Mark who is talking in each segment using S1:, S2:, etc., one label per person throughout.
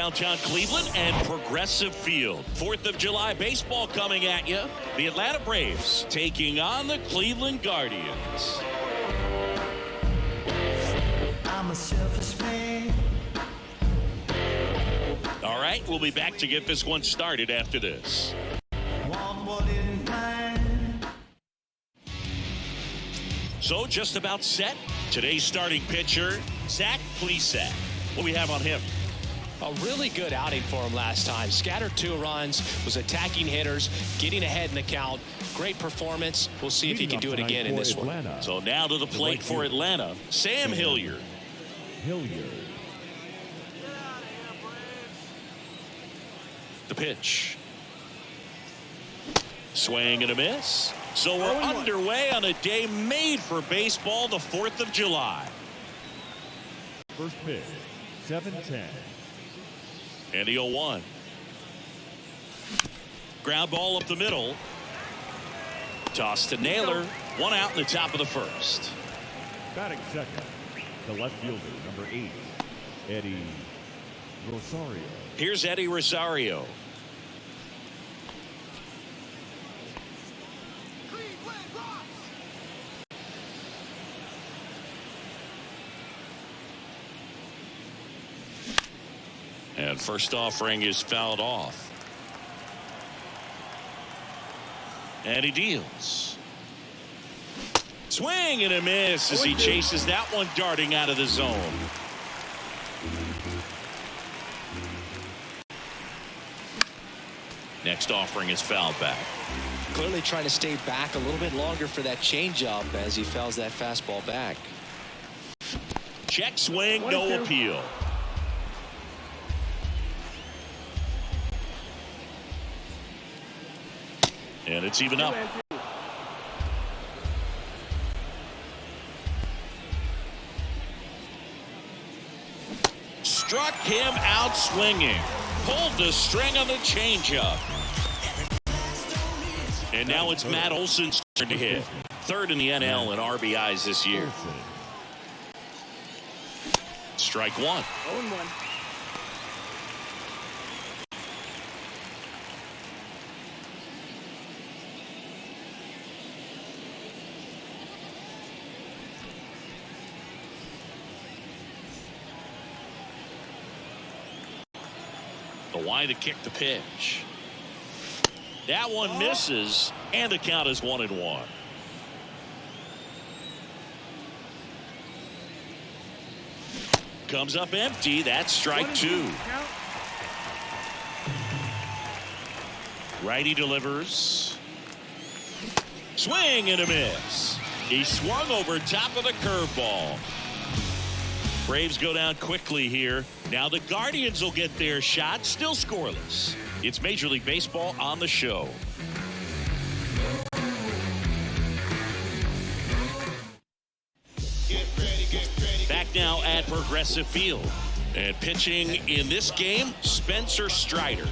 S1: downtown Cleveland and Progressive Field. 4th of July baseball coming at you. The Atlanta Braves taking on the Cleveland Guardians.
S2: I'm a selfish man.
S1: All right, we'll be back to get this one started after this. So just about set. Today's starting pitcher, Zach Plesac. What do we have on him?
S3: A really good outing for him last time. Scattered 2 runs, was attacking hitters, getting ahead in the count. Great performance. We'll see if he can do it again in this one.
S1: So now to the plate for Atlanta, Sam Hilliard. The pitch. Swing and a miss. So we're underway on a day made for baseball, the 4th of July.
S4: First pitch, 7-10.
S1: And the 0-1. Ground ball up the middle. Toss to Naylor. 1 out in the top of the first.
S4: Batting second, the left fielder, number 8, Eddie Rosario.
S1: Here's Eddie Rosario. And first offering is fouled off. And he deals. Swing and a miss as he chases that one darting out of the zone. Next offering is fouled back.
S3: Clearly trying to stay back a little bit longer for that changeup as he fouls that fastball back.
S1: Check swing, no appeal. And it's even up. Struck him out swinging. Pulled the string on the changeup. And now it's Matt Olson's turn to hit. 3rd in the NL in RBIs this year. Strike 1.
S5: 0-1.
S1: Why to kick the pitch. That one misses, and the count is 1-1. Comes up empty. That's strike 2. Righty delivers. Swing and a miss. He swung over top of the curveball. Braves go down quickly here. Now the Guardians will get their shot. Still scoreless. It's Major League Baseball on the show. Back now at Progressive Field. And pitching in this game, Spencer Strider.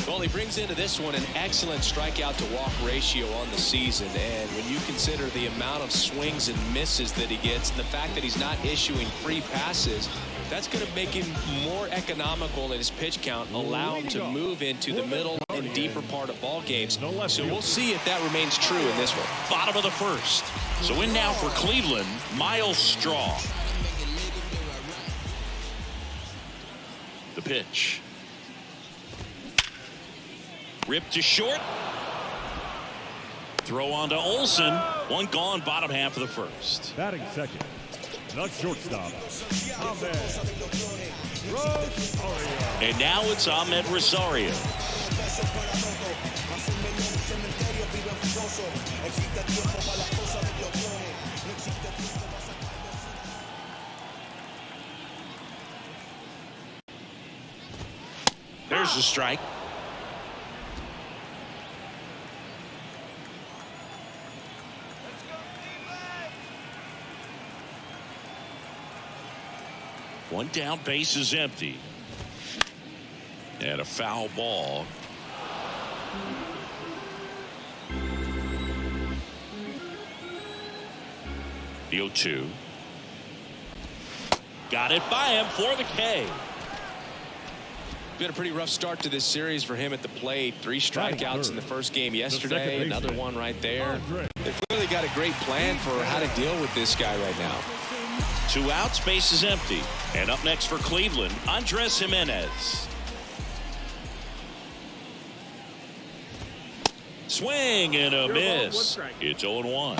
S3: Well, he brings into this one an excellent strikeout to walk ratio on the season. And when you consider the amount of swings and misses that he gets, and the fact that he's not issuing free passes, that's going to make him more economical in his pitch count, allow him to move into the middle and deeper part of ball games. So we'll see if that remains true in this one.
S1: Bottom of the first. So in now for Cleveland, Miles Straw. The pitch. Ripped to short. Throw on to Olson. One gone, bottom half of the first.
S4: Batting second, the shortstop, Ahmed Rosario.
S1: And now it's Ahmed Rosario. There's the strike. One down, base is empty. And a foul ball. The 0-2. Got it by him for the K.
S3: Been a pretty rough start to this series for him at the plate. 3 strikeouts in the first game yesterday. Another one right there. They've clearly got a great plan for how to deal with this guy right now.
S1: 2 outs, base is empty. And up next for Cleveland, Andres Jimenez. Swing and a miss. It's 0-1.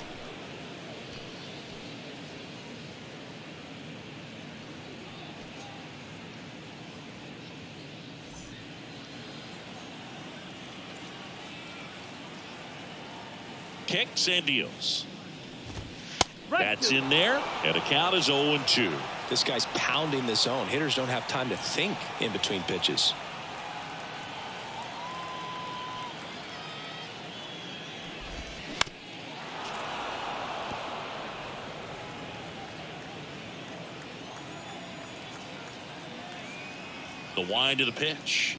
S1: Kicks and deals. That's in there, and the count is 0-2.
S3: This guy's pounding the zone. Hitters don't have time to think in between pitches.
S1: The wind of the pitch.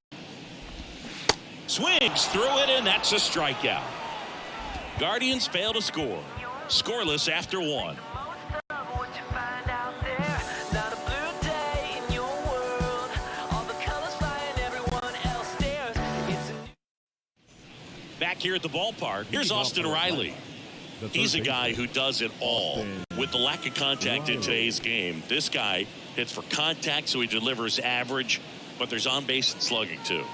S1: Swings through it, and that's a strikeout. Guardians fail to score. Scoreless after 1. Back here at the ballpark, here's Austin Riley. He's a guy who does it all. With the lack of contact in today's game, this guy hits for contact, so he delivers average, but there's on-base and slugging too.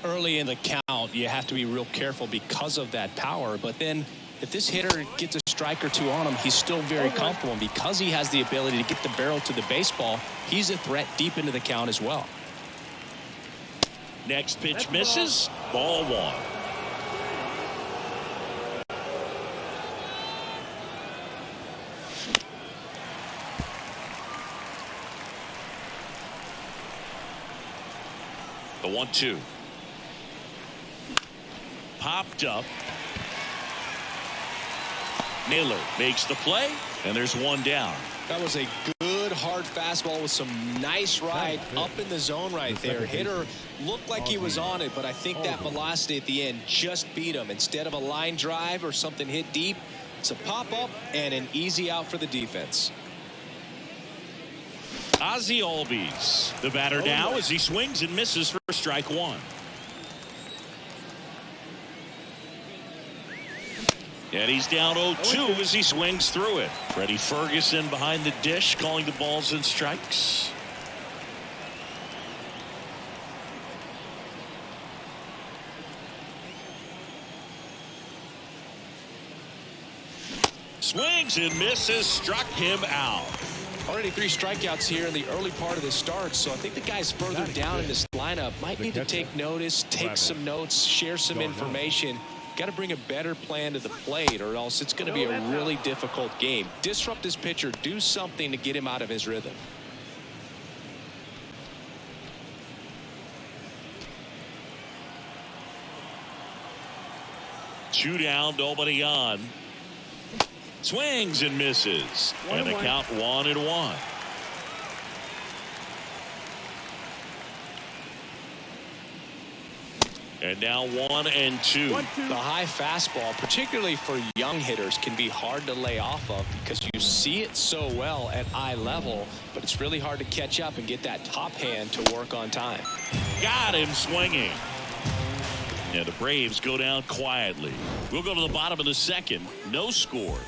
S3: Early in the count, you have to be real careful because of that power. But then if this hitter gets a strike or 2 on him, he's still very comfortable. And because he has the ability to get the barrel to the baseball, he's a threat deep into the count as well.
S1: Next pitch misses. Ball 1. The 1-2. Popped up. Naylor makes the play, and there's 1 down.
S3: That was a good hard fastball with some nice ride up in the zone right there. Hitter looked like he was on it, but I think that velocity at the end just beat him. Instead of a line drive or something hit deep, it's a pop up and an easy out for the defense.
S1: Ozzie Albies, the batter now as he swings and misses for strike 1. And he's down 0-2 as he swings through it. Freddie Ferguson behind the dish calling the balls and strikes. Swings and misses, struck him out.
S3: Already 3 strikeouts here in the early part of the start, so I think the guys further down in this lineup might need to take notice, take some notes, share some information. Got to bring a better plan to the plate, or else it's going to be a really difficult game. Disrupt this pitcher, do something to get him out of his rhythm.
S1: Two down, nobody on. Swings and misses. And the count 1-1. And now 1-2.
S3: The high fastball, particularly for young hitters, can be hard to lay off of because you see it so well at eye level, but it's really hard to catch up and get that top hand to work on time.
S1: Got him swinging. And the Braves go down quietly. We'll go to the bottom of the second. No score.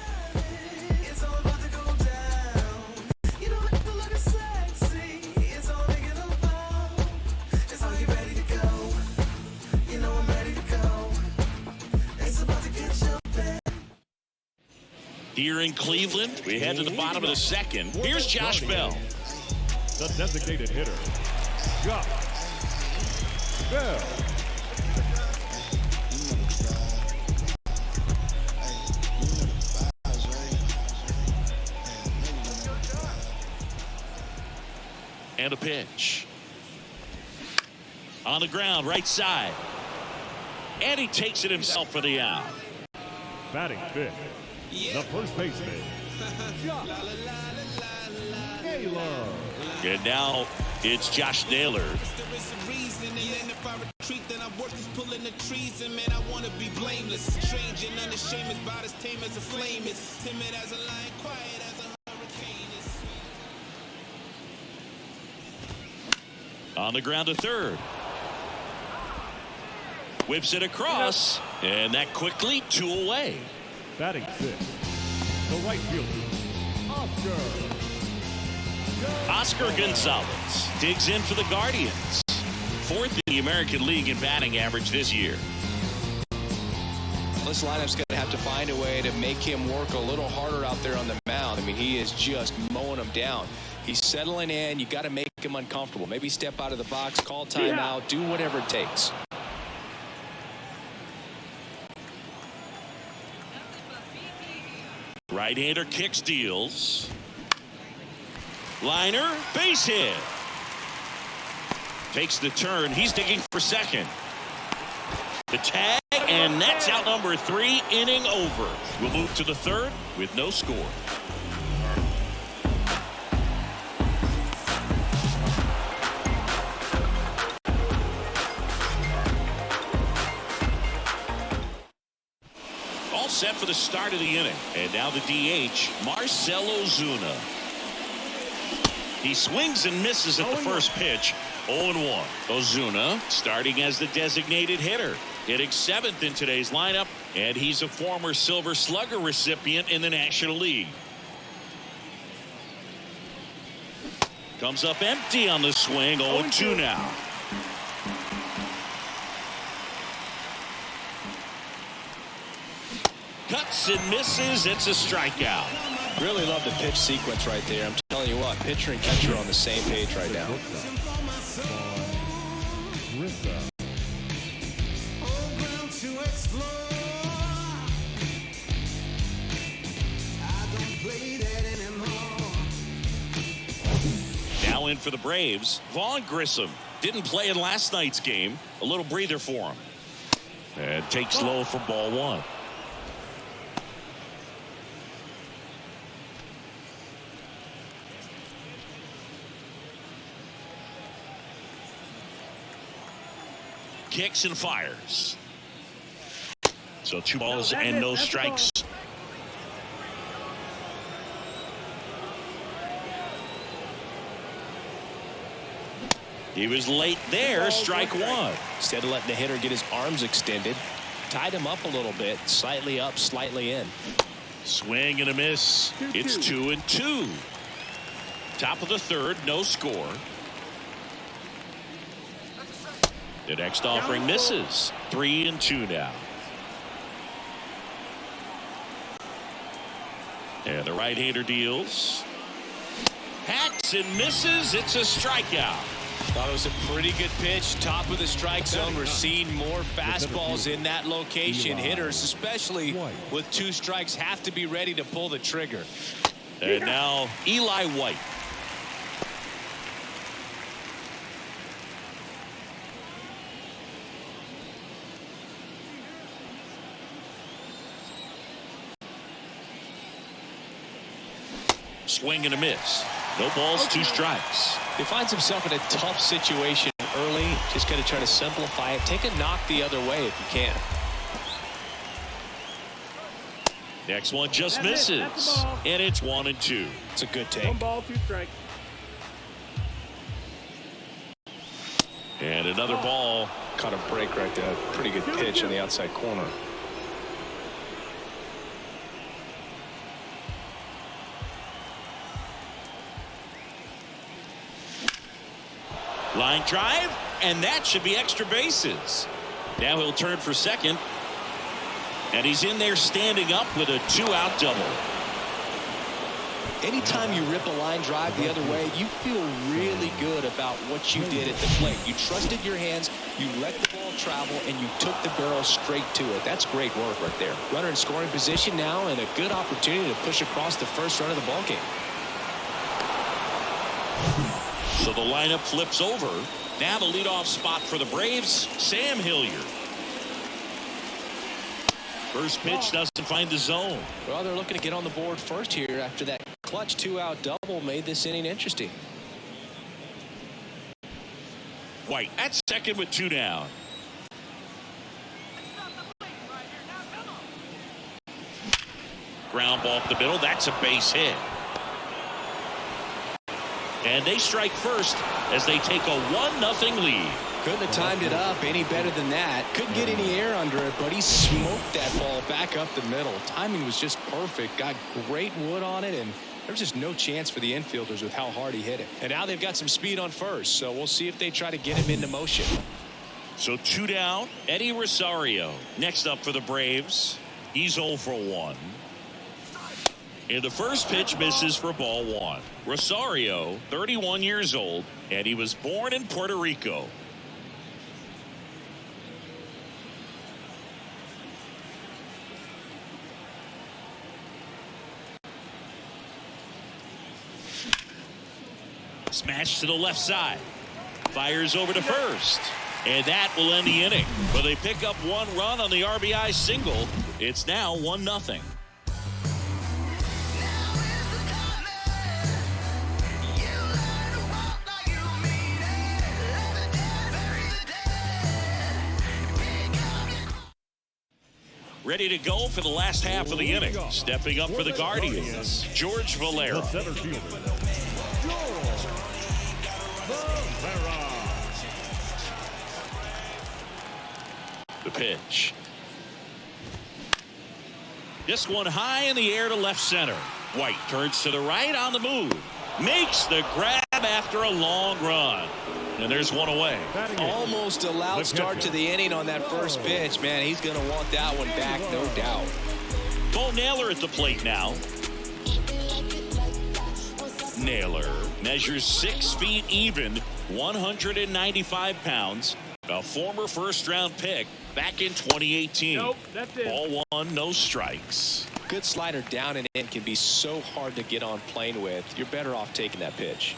S1: Here in Cleveland, we head to the bottom of the second. Here's Josh Bell.
S4: The designated hitter, Josh Bell.
S1: And a pitch. On the ground, right side. And he takes it himself for the out.
S4: Batting fifth, the first baseman, Josh Naylor.
S1: And now it's Josh Naylor. On the ground to third. Whips it across. And that quickly 2 away.
S4: Batting 6. The right fielder,
S1: Oscar Gonzalez digs in for the Guardians. 4th in the American League in batting average this year.
S3: This lineup's going to have to find a way to make him work a little harder out there on the mound. I mean, he is just mowing them down. He's settling in. You got to make him uncomfortable. Maybe step out of the box, call timeout, do whatever it takes.
S1: Right-hander kicks, deals. Liner, base hit. Takes the turn. He's digging for second. The tag, and that's out number 3, inning over. We'll move to the 3rd with no score. All set for the start of the inning. And now the DH, Marcell Ozuna. He swings and misses at the first pitch. 0-1. Ozuna starting as the designated hitter. Hitting 7th in today's lineup. And he's a former Silver Slugger recipient in the National League. Comes up empty on the swing. 0-2 now. Cuts and misses. It's a strikeout.
S3: Really love the pitch sequence right there. I'm telling you what, pitcher and catcher are on the same page right now.
S1: Now in for the Braves, Vaughn Grissom. Didn't play in last night's game. A little breather for him. And takes low for ball 1. Kicks and fires. So 2 balls and no strikes. He was late there. Strike 1.
S3: Instead of letting the hitter get his arms extended, tied him up a little bit, slightly up, slightly in.
S1: Swing and a miss. It's 2-2. Top of the 3rd, no score. The next offering misses. 3-2 now. And the right-hander deals. Hacks and misses. It's a strikeout.
S3: Thought it was a pretty good pitch. Top of the strike zone. We're seeing more fastballs in that location. Hitters, especially with 2 strikes, have to be ready to pull the trigger.
S1: And now Eli White. Swing and a miss. No balls, 2 strikes.
S3: He finds himself in a tough situation early. Just got to try to simplify it. Take a knock the other way if you can.
S1: Next one just misses. And it's 1-2.
S3: It's a good take.
S4: 1 ball, 2 strikes.
S1: And another ball.
S3: Caught a break right there. Pretty good pitch in the outside corner.
S1: Line drive, and that should be extra bases. Now he'll turn for second. And he's in there standing up with a 2-out double.
S3: Anytime you rip a line drive the other way, you feel really good about what you did at the plate. You trusted your hands, you let the ball travel, and you took the barrel straight to it. That's great work right there. Runner in scoring position now, and a good opportunity to push across the first run of the ballgame.
S1: So the lineup flips over. Now the leadoff spot for the Braves, Sam Hilliard. First pitch doesn't find the zone.
S3: Well, they're looking to get on the board first here after that clutch 2-out double made this inning interesting.
S1: White at second with 2 down. Ground ball up the middle. That's a base hit. And they strike first as they take a 1-0 lead.
S3: Couldn't have timed it up any better than that. Couldn't get any air under it, but he smoked that ball back up the middle. Timing was just perfect. Got great wood on it, and there's just no chance for the infielders with how hard he hit it. And now they've got some speed on first, so we'll see if they try to get him into motion.
S1: So 2 down. Eddie Rosario next up for the Braves. He's 0 for 1. And the first pitch misses for ball 1. Rosario, 31 years old, and he was born in Puerto Rico. Smash to the left side. Fires over to first. And that will end the inning. But they pick up 1 run on the RBI single. It's now 1-0. Ready to go for the last half of the inning. Stepping up for the Guardians, George Valera.
S4: The center fielder, George Valera.
S1: The pitch. This one high in the air to left center. White turns to the right on the move. Makes the grab after a long run. And there's one away.
S3: Almost a loud start to the inning on that first pitch. Man, he's going to want that one back, no doubt.
S1: Bo Naylor at the plate now. Naylor measures 6 feet even, 195 pounds. A former first-round pick back in 2018.
S5: Nope, that's it.
S1: Ball 1, no strikes.
S3: Good slider down and in can be so hard to get on plane with. You're better off taking that pitch.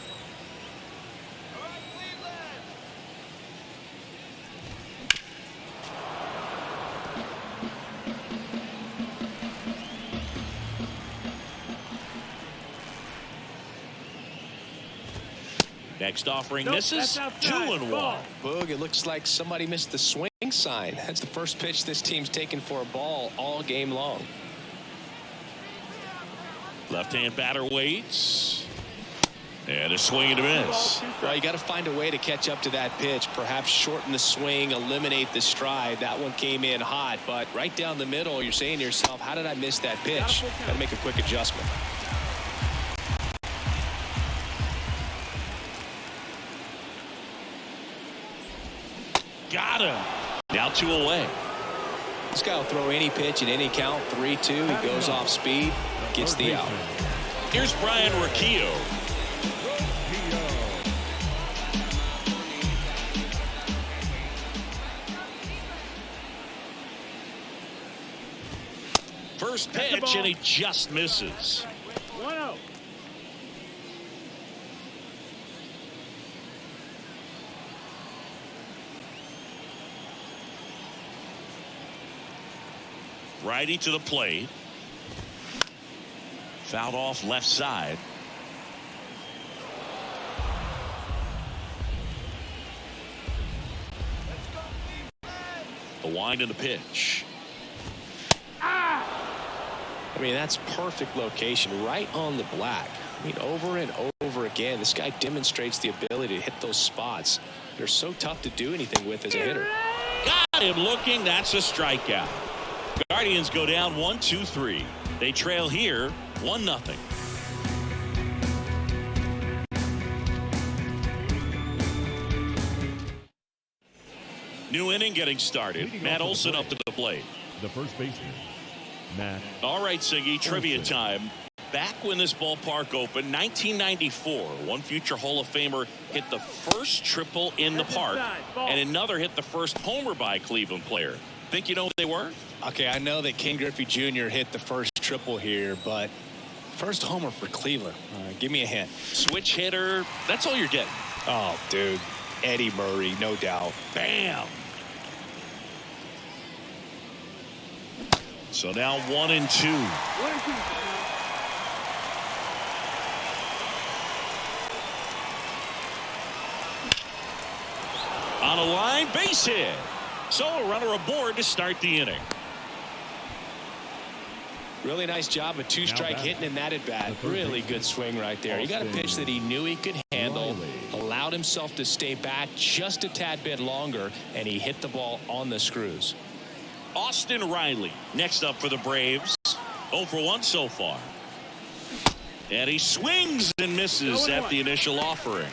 S1: Next offering
S5: Nope,
S1: misses.
S5: that's outside.
S1: 2-1.
S5: Ball.
S3: Boog, it looks like somebody missed the swing sign. That's the first pitch this team's taken for a ball all game long.
S1: Left-hand batter waits. And a swing and a miss.
S3: Well, you got to find a way to catch up to that pitch. Perhaps shorten the swing, eliminate the stride. That one came in hot, but right down the middle, you're saying to yourself, how did I miss that pitch? Got to make a quick adjustment.
S1: Got him. Now 2 away.
S3: This guy will throw any pitch at any count. 3-2. He goes off speed, gets the out.
S1: Here's Brian Riccio. First pitch, and he just misses.
S5: 1-0.
S1: Righty to the plate. Fouled off left side. The wind and the pitch.
S3: I mean, that's perfect location, right on the black. I mean, over and over again, this guy demonstrates the ability to hit those spots. They're so tough to do anything with as a hitter.
S1: Got him looking. That's a strikeout. Guardians go down 1-2-3. They trail here 1-0. New inning getting started. Matt Olson up to the plate.
S4: The first baseman, Matt.
S1: All right, Siggy, trivia time. Back when this ballpark opened, 1994, one future Hall of Famer hit the first triple in the park, and another hit the first homer by a Cleveland player. Think you know who they were?
S3: Okay, I know that Ken Griffey Jr. hit the first triple here, but first homer for Cleveland. Give me a hint.
S1: Switch hitter. That's all you're getting.
S3: Oh, dude. Eddie Murray, no doubt.
S1: Bam. So now 1-2.
S5: 1-2.
S1: On a line, base hit. So a runner aboard to start the inning.
S3: Really nice job of two-strike hitting in that at bat. Really good swing right there. He got a pitch that he knew he could handle, allowed himself to stay back just a tad bit longer, and he hit the ball on the screws.
S1: Austin Riley next up for the Braves. 0 for 1 so far. And he swings and misses at the initial offering.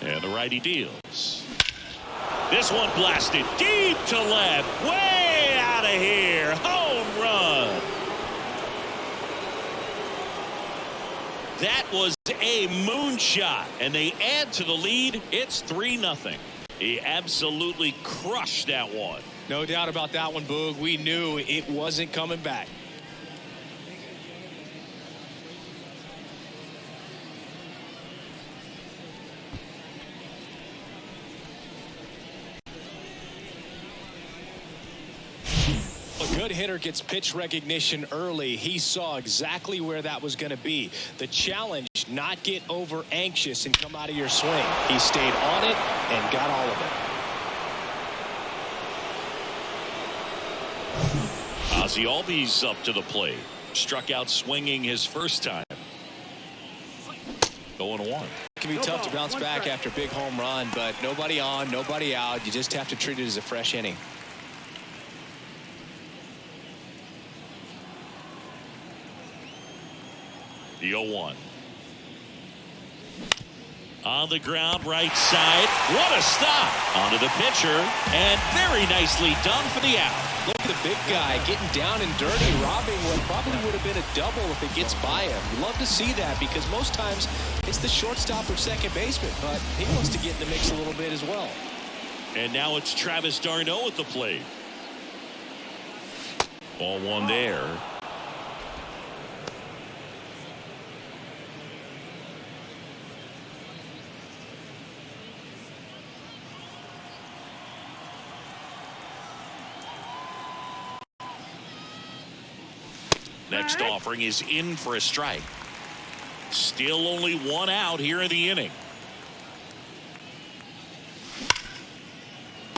S1: And the righty deals. This one blasted deep to left. Way out of here. Home run. That was a moonshot. And they add to the lead. It's 3-0. He absolutely crushed that one.
S3: No doubt about that one, Boog. We knew it wasn't coming back. A good hitter gets pitch recognition early. He saw exactly where that was going to be. The challenge, not get over anxious and come out of your swing. He stayed on it and got all of it.
S1: Ozzie Albies up to the plate. Struck out swinging his first time. 0-1.
S3: It can be tough to bounce back after a big home run, but nobody on, nobody out. You just have to treat it as a fresh inning.
S1: The 0-1. On the ground, right side. What a stop. Onto the pitcher. And very nicely done for the out.
S3: Look at the big guy getting down and dirty, robbing what probably would have been a double if it gets by him. You love to see that because most times it's the shortstop or second baseman, but he wants to get in the mix a little bit as well.
S1: And now it's Travis d'Arnaud at the plate. Ball one there. Next offering is in for a strike. Still only one out here in the inning.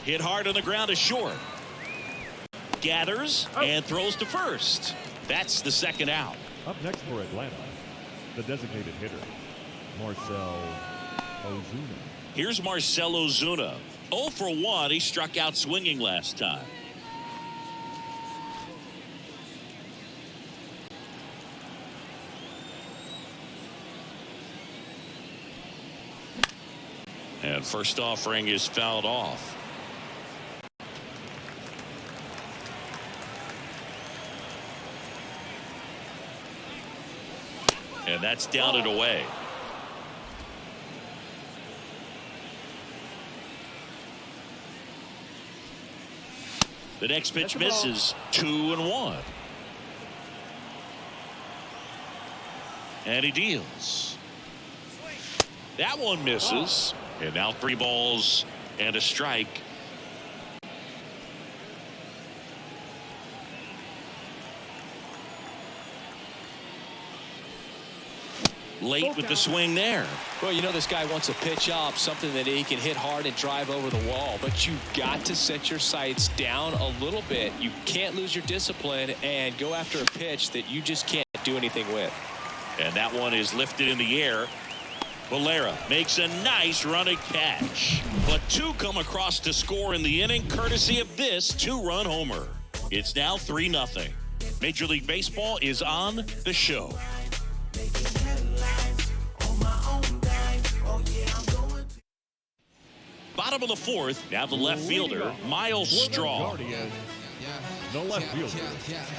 S1: Hit hard on the ground to short. Gathers and throws to first. That's the second out.
S4: Up next for Atlanta, the designated hitter, Marcell Ozuna.
S1: Here's Marcell Ozuna. 0 for 1. He struck out swinging last time. And first offering is fouled off. And that's down and away. The next pitch misses. 2-1. And he deals. That one misses. And now 3 balls and a strike. Late with the swing there.
S3: Well, you know this guy wants a pitch up, something that he can hit hard and drive over the wall. But you've got to set your sights down a little bit. You can't lose your discipline and go after a pitch that you just can't do anything with.
S1: And that one is lifted in the air. Valera makes a nice running catch. But 2 come across to score in the inning, courtesy of this 2-run homer. It's now 3-0. Major League Baseball is on the show. Bottom of the 4th, now the left fielder, Miles Straw.
S4: The left fielder.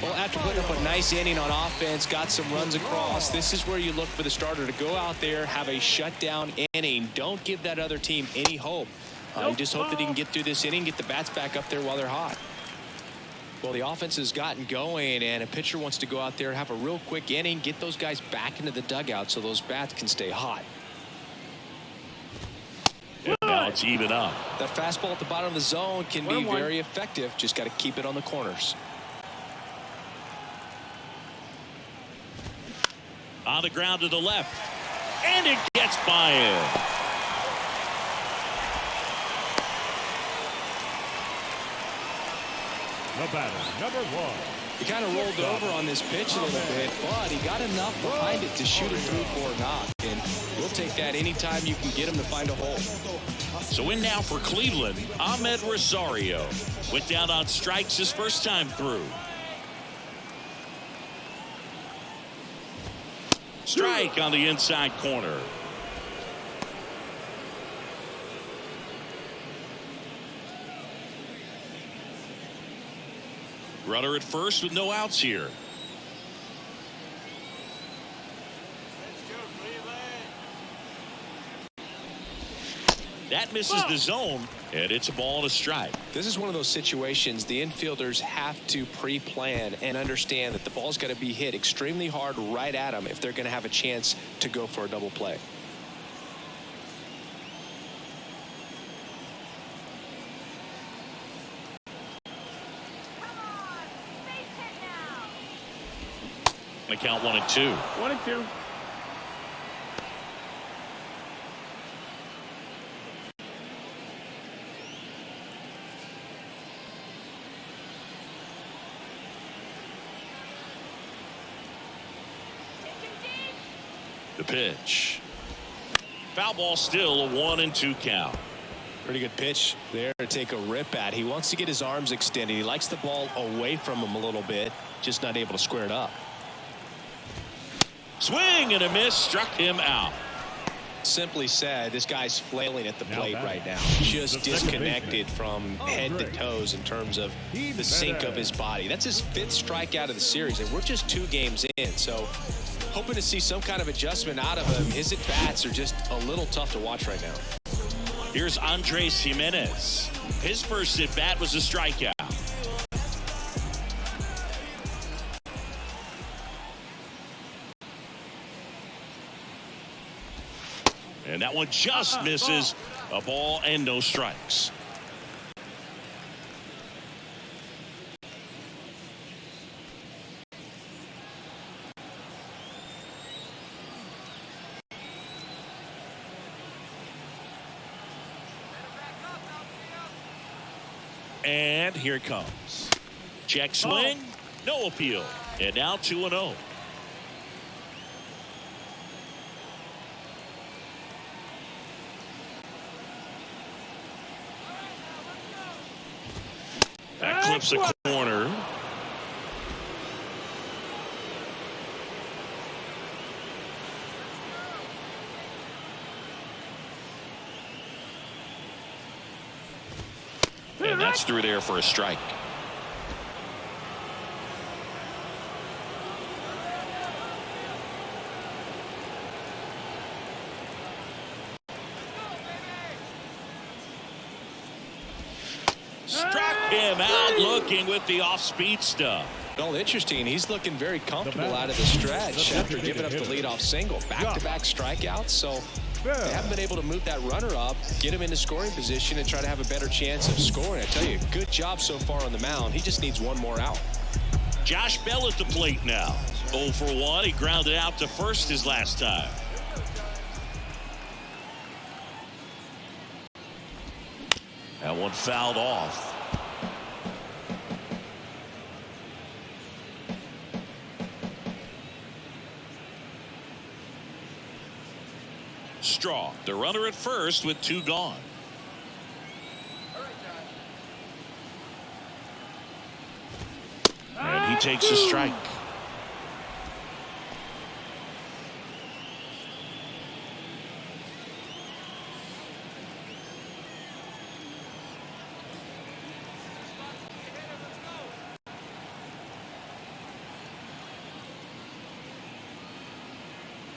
S3: Well, after putting up a nice inning on offense, got some runs across, this is where you look for the starter to go out there, have a shutdown inning. Don't give that other team any hope. You just hope that he can get through this inning, get the bats back up there while they're hot. Well, the offense has gotten going, and a pitcher wants to go out there, have a real quick inning, get those guys back into the dugout so those bats can stay hot.
S1: And now it's even up.
S3: That fastball at the bottom of the zone can be very effective. Just got to keep it on the corners.
S1: On the ground to the left. And it gets by him.
S4: The batter, number 1.
S3: He kind of rolled over on this pitch a little bit, but he got enough behind it to shoot it through for a knock. And we'll take that anytime you can get him to find a hole.
S1: So in now for Cleveland, Ahmed Rosario. Went down on strikes his first time through. Strike on the inside corner. Runner at first with no outs here. That misses the zone, and it's a ball and a strike.
S3: This is one of those situations the infielders have to pre-plan and understand that the ball's got to be hit extremely hard right at them if they're going to have a chance to go for a double play.
S1: The count 1-2.
S5: 1-2.
S1: The pitch. Foul ball, still a 1-2 count.
S3: Pretty good pitch there to take a rip at. He wants to get his arms extended. He likes the ball away from him a little bit, just not able to square it up.
S1: Swing and a miss, struck him out.
S3: Simply said, this guy's flailing at the plate right now. Just disconnected from head to toes in terms of the sink of his body. That's his 5th strikeout of the series, and we're just 2 games in. So hoping to see some kind of adjustment out of him. His at-bats are just a little tough to watch right now.
S1: Here's Andres Jimenez. His first at-bat was a strikeout. And that one just misses. A ball and no strikes. And here it comes. Check swing. No appeal. And now 2-0. That clips the corner. And that's through there for a strike. Struck him out looking with the off-speed stuff.
S3: Well, interesting. He's looking very comfortable out of the stretch after giving up the leadoff single. Back-to-back strikeouts, so they haven't been able to move that runner up, get him into scoring position, and try to have a better chance of scoring. I tell you, good job so far on the mound. He just needs one more out.
S1: Josh Bell at the plate now. 0 for 1. He grounded out to first his last time. That one fouled off. Straw, the runner at first with 2 gone. And he takes a strike.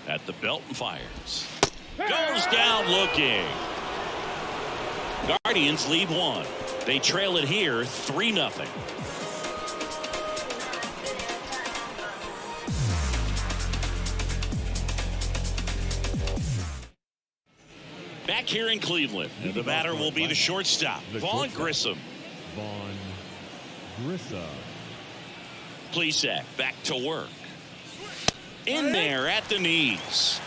S1: At the belt and fires. Goes down looking. Guardians lead 1. They trail it here 3-0. Back here in Cleveland, and the batter will be the shortstop, Vaughn Grissom.
S4: Vaughn Grissom.
S1: Plesac back to work. In there at the knees.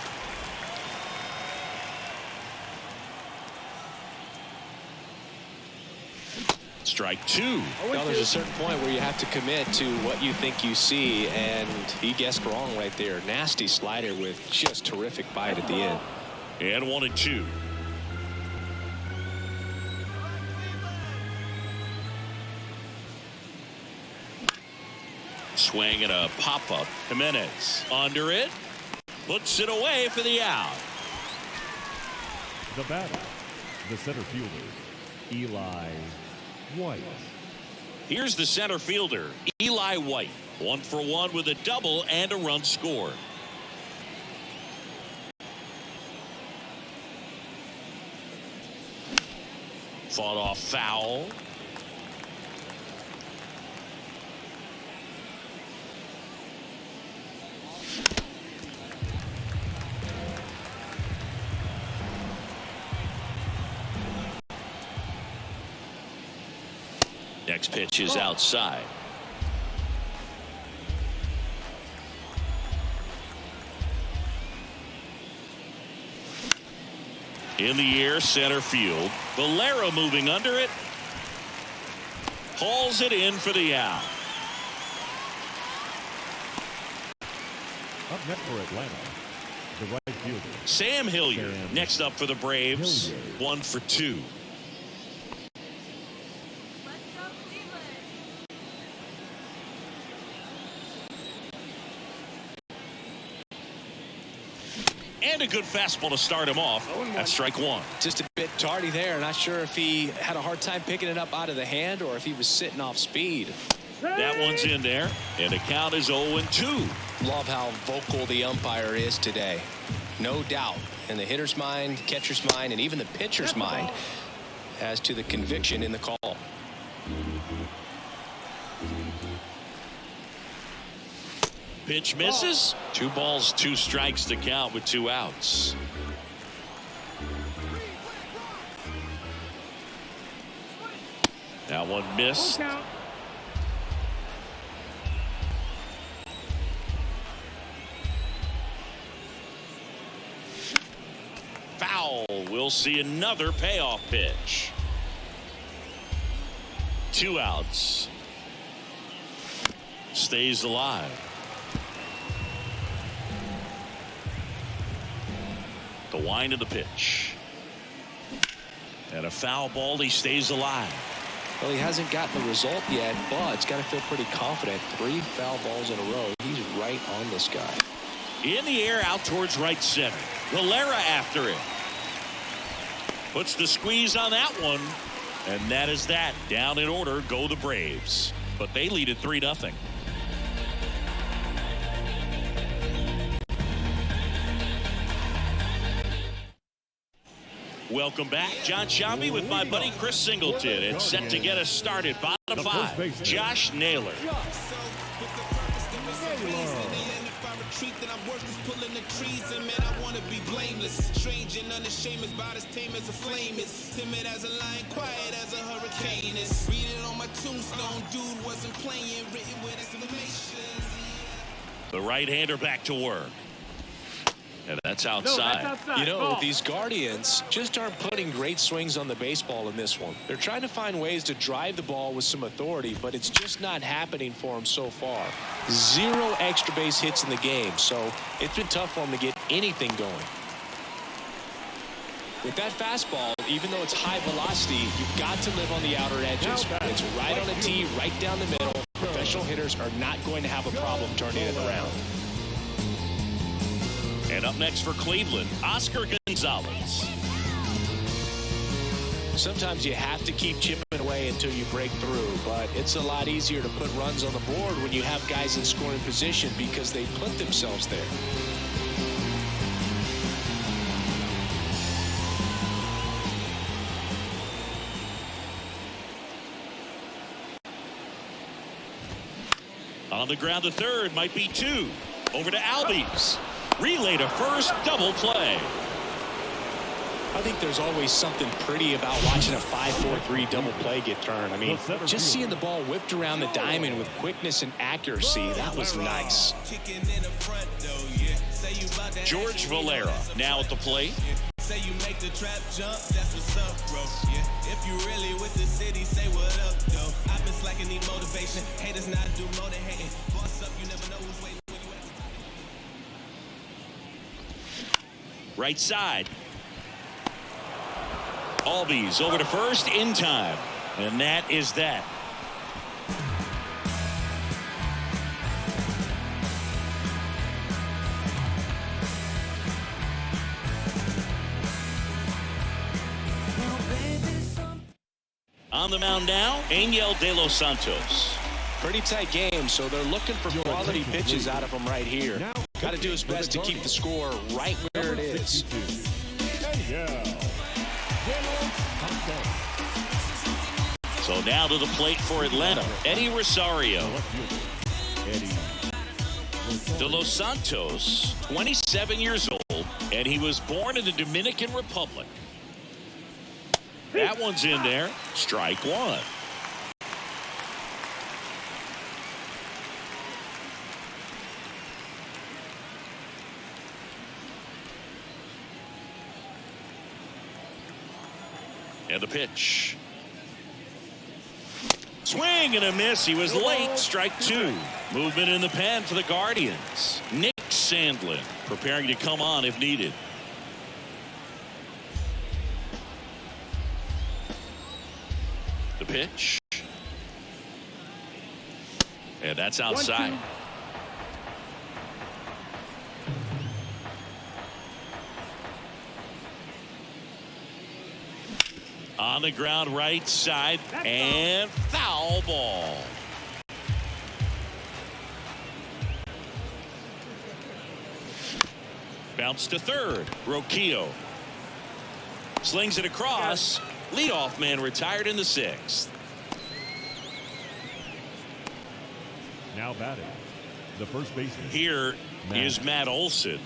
S1: Strike two.
S3: Well, there's a certain point where you have to commit to what you think you see, and he guessed wrong right there. Nasty slider with just terrific bite at the end.
S1: And 1-2. Swing and a pop-up. Jimenez under it. Puts it away for the out.
S4: The batter, the center fielder, Eli White.
S1: Here's the center fielder, Eli White. 1 for 1 with a double and a run scored. Fought off foul. Next pitch is outside. In the air, center field. Valera moving under it. Hauls it in for the out.
S4: Up next for Atlanta, the right fielder,
S1: Sam Hilliard next up for the Braves. 1 for 2. And a good fastball to start him off. That's strike one.
S3: Just a bit tardy there. Not sure if he had a hard time picking it up out of the hand or if he was sitting off speed.
S1: That one's in there. And the count is 0-2.
S3: Love how vocal the umpire is today. No doubt in the hitter's mind, catcher's mind, and even the pitcher's mind as to the conviction in the call.
S1: Pitch misses. 2 balls, 2 strikes to count with 2 outs. That one missed. Foul. We'll see another payoff pitch. 2 outs. Stays alive. The wind of the pitch. And a foul ball. He stays alive.
S3: Well, he hasn't gotten the result yet, but he's got to feel pretty confident. 3 foul balls in a row. He's right on this guy.
S1: In the air, out towards right center. Valera after it. Puts the squeeze on that one. And that is that. Down in order go the Braves. But they lead at 3-0. Welcome back. John Shambi with my buddy Chris Singleton. It's set to get us started. Bottom 5, Josh Naylor. The right-hander back to work. And that's outside.
S3: You know, these Guardians just aren't putting great swings on the baseball in this one. They're trying to find ways to drive the ball with some authority, but it's just not happening for them so far. 0 extra base hits in the game, so it's been tough for them to get anything going. With that fastball, even though it's high velocity, you've got to live on the outer edges. It's right on a tee, right down the middle. Professional hitters are not going to have a problem turning it around.
S1: And up next for Cleveland, Oscar Gonzalez.
S3: Sometimes you have to keep chipping away until you break through, but it's a lot easier to put runs on the board when you have guys in scoring position because they put themselves there.
S1: On the ground, the third might be 2. Over to Albies. Relay to first, double play.
S3: I think there's always something pretty about watching a 5-4-3 double play get turned. I mean, just seeing the ball whipped around the diamond with quickness and accuracy, that was nice.
S1: George Valera now at the plate.
S6: say you make the trap jump, that's what's up, bro. Yeah, if you really with the city, say what up, though. I've been slacking, need motivation. Haters not do more than hating. Boss up, you never know who's waiting when you at the top.
S1: Right side. Albies over to first in time. And that is that. On the mound now, Angel De Los Santos.
S3: Pretty tight game, so they're looking for quality pitches out of him right here. Got to do his best to keep the score right where it is.
S1: So now to the plate for Atlanta, Eddie Rosario. De Los Santos, 27 years old, and he was born in the Dominican Republic. That one's in there. Strike one. And the pitch. Swing and a miss. He was late. Strike two. Movement in the pen for the Guardians. Nick Sandlin preparing to come on if needed. The pitch. And that's outside. On the ground right side and foul ball. Bounce to third. Roquillo slings it across. Leadoff man retired in the sixth.
S4: Now batting, the first baseman.
S1: Here is Matt Olson.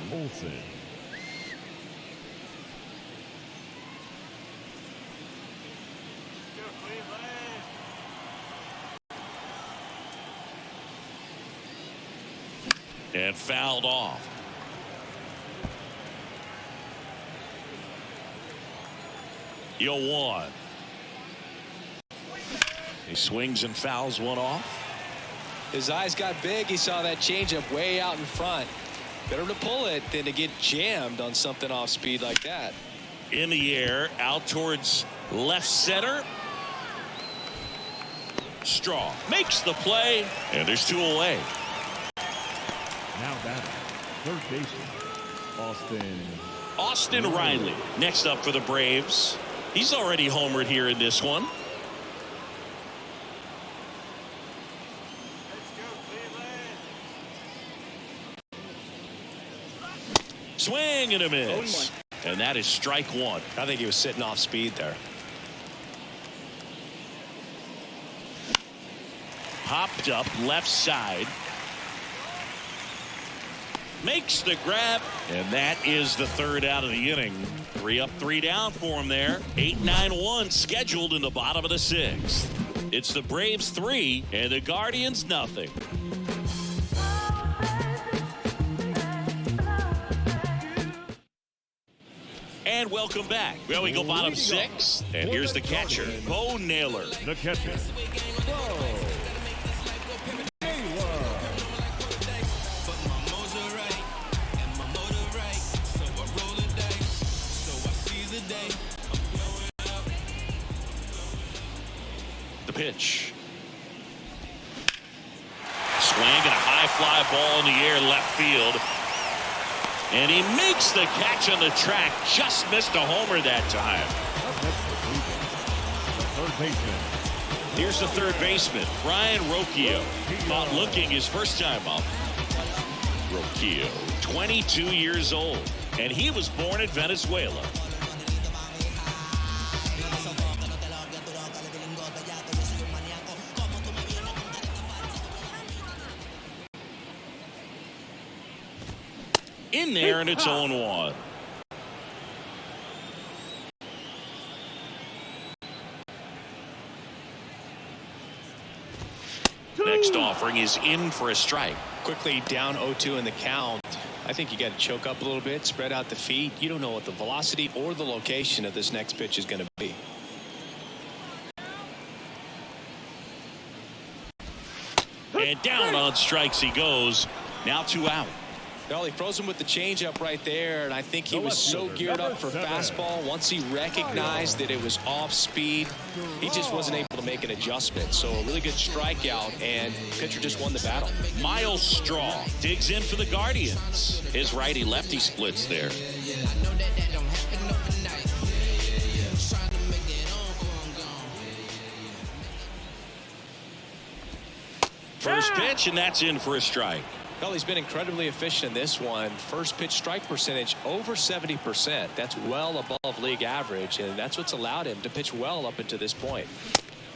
S1: And fouled off. Yo one. He swings and fouls one off.
S3: His eyes got big. He saw that changeup way out in front. Better to pull it than to get jammed on something off speed like that.
S1: In the air, out towards left center. Straw makes the play, and there's two away.
S4: Now batting, third baseman,
S1: Austin Riley next up for the Braves. He's already homered here in this one. Swing and a miss. And that is strike one.
S3: I think he was sitting off speed there.
S1: Popped up left side. Makes the grab, and that is the third out of the inning. 3 up, 3 down for him there. 8-9-1 scheduled in the bottom of the sixth. It's the Braves 3 and the Guardians nothing. And welcome back. Well, we go bottom 6, and here's the catcher, Bo Naylor.
S4: The catcher,
S1: The pitch. Swing and a high fly ball in the air left field. And he makes the catch on the track. Just missed a homer that time.
S4: third baseman.
S1: Here's the third baseman, Ryan Roquillo. Caught looking his first time up. Roquillo, 22 years old, and he was born in Venezuela. In there, and it's 0-1. Next offering is in for a strike.
S3: Quickly down 0-2 in the count. I think you got to choke up a little bit, spread out the feet. You don't know what the velocity or the location of this next pitch is going to be.
S1: And down on strikes he goes. Now 2 out.
S3: Well, he froze him with the changeup right there, and I think he was so geared up for fastball. Once he recognized that it was off speed, he just wasn't able to make an adjustment. So a really good strikeout, and pitcher just won the battle.
S1: Miles Straw digs in for the Guardians. His righty-lefty splits there. First pitch, and that's in for a strike.
S3: Well, he's been incredibly efficient in this one. First pitch strike percentage over 70%. That's well above league average, and that's what's allowed him to pitch well up until this point.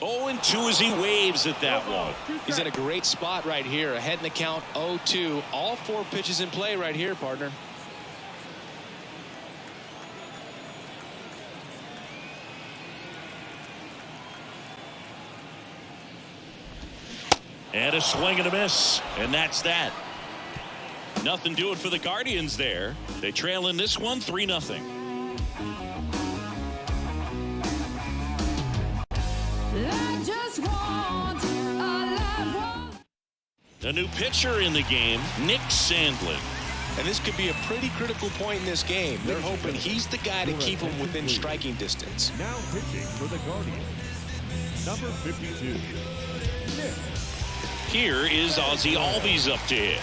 S1: 0-2 as he waves at that one.
S3: He's in a great spot right here. Ahead in the count, 0-2. All 4 pitches in play right here, partner.
S1: And a swing and a miss, and that's that. Nothing doing for the Guardians there. They trail in this one 3-0. A new pitcher in the game, Nick Sandlin.
S3: And this could be a pretty critical point in this game. They're hoping he's the guy to keep him within striking distance.
S4: Now pitching for the Guardians, number 52, Nick.
S1: Here is Ozzie Albies up to hit.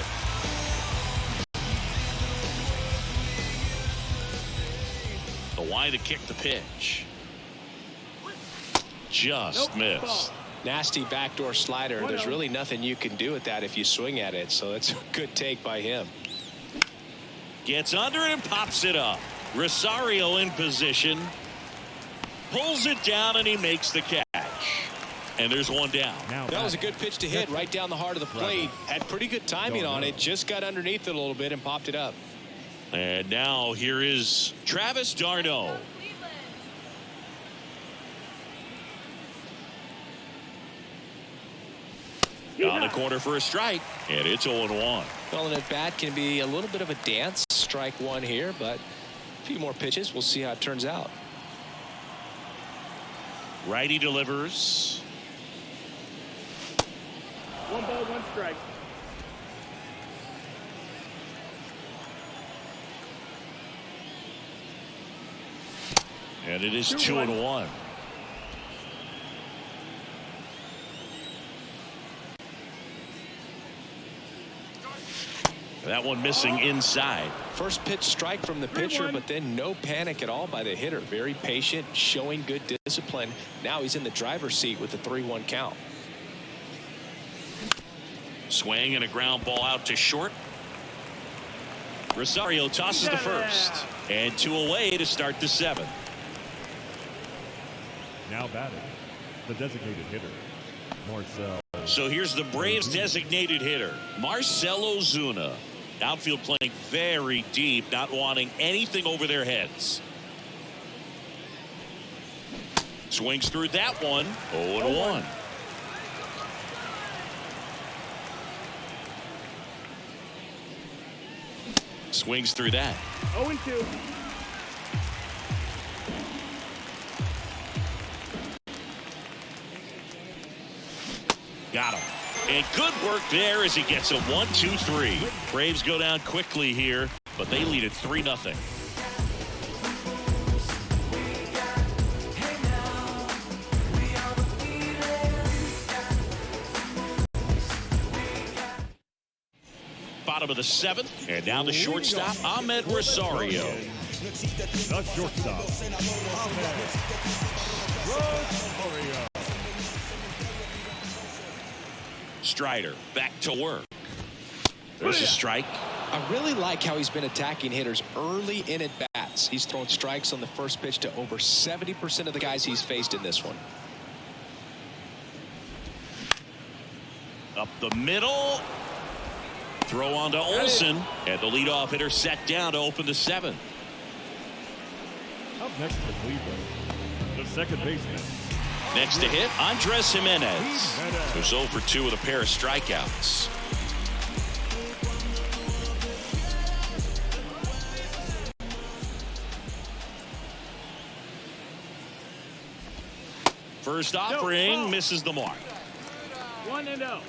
S1: The wide to kick the pitch. Just missed.
S3: Nasty backdoor slider. There's really nothing you can do with that if you swing at it. So it's a good take by him.
S1: Gets under it and pops it up. Rosario in position. Pulls it down and he makes the catch. And there's one down.
S3: That was a good pitch to hit right down the heart of the plate. Had pretty good timing on it. Just got underneath it a little bit and popped it up.
S1: And now here is Travis d'Arnaud. On the corner for a strike, and it's 0-1.
S3: Well, an at-bat can be a little bit of a dance. Strike one here, but a few more pitches. We'll see how it turns out.
S1: Righty delivers.
S5: 1 ball, 1 strike.
S1: And it is 2-1. That one missing inside.
S3: First pitch strike from the pitcher, but then no panic at all by the hitter. Very patient, showing good discipline. Now he's in the driver's seat with the 3-1 count.
S1: Swing and a ground ball out to short. Rosario tosses the first. And 2 away to start the 7th.
S4: Now batting, the designated hitter, Marcell.
S1: So here's the Braves designated hitter, Marcell Ozuna. Outfield playing very deep, not wanting anything over their heads. Swings through that one. 0-1. Swings through that.
S5: 0-2.
S1: Got him. And good work there as he gets a 1-2-3. Braves go down quickly here, but they lead at 3-0. Bottom of the 7th, and now the shortstop, Ahmed Rosario.
S4: The shortstop, Ahmed Rosario.
S1: Strider back to work. There's a strike.
S3: I really like how he's been attacking hitters early in at bats. He's thrown strikes on the first pitch to over 70% of the guys he's faced in this one.
S1: Up the middle. Throw on to Olsen, and the leadoff hitter set down to open the 7th.
S4: Up next to Cleveland, the second baseman.
S1: Next to hit, Andres Jimenez, who's 0 for 2 with a pair of strikeouts. First offering misses the mark.
S5: 1-0.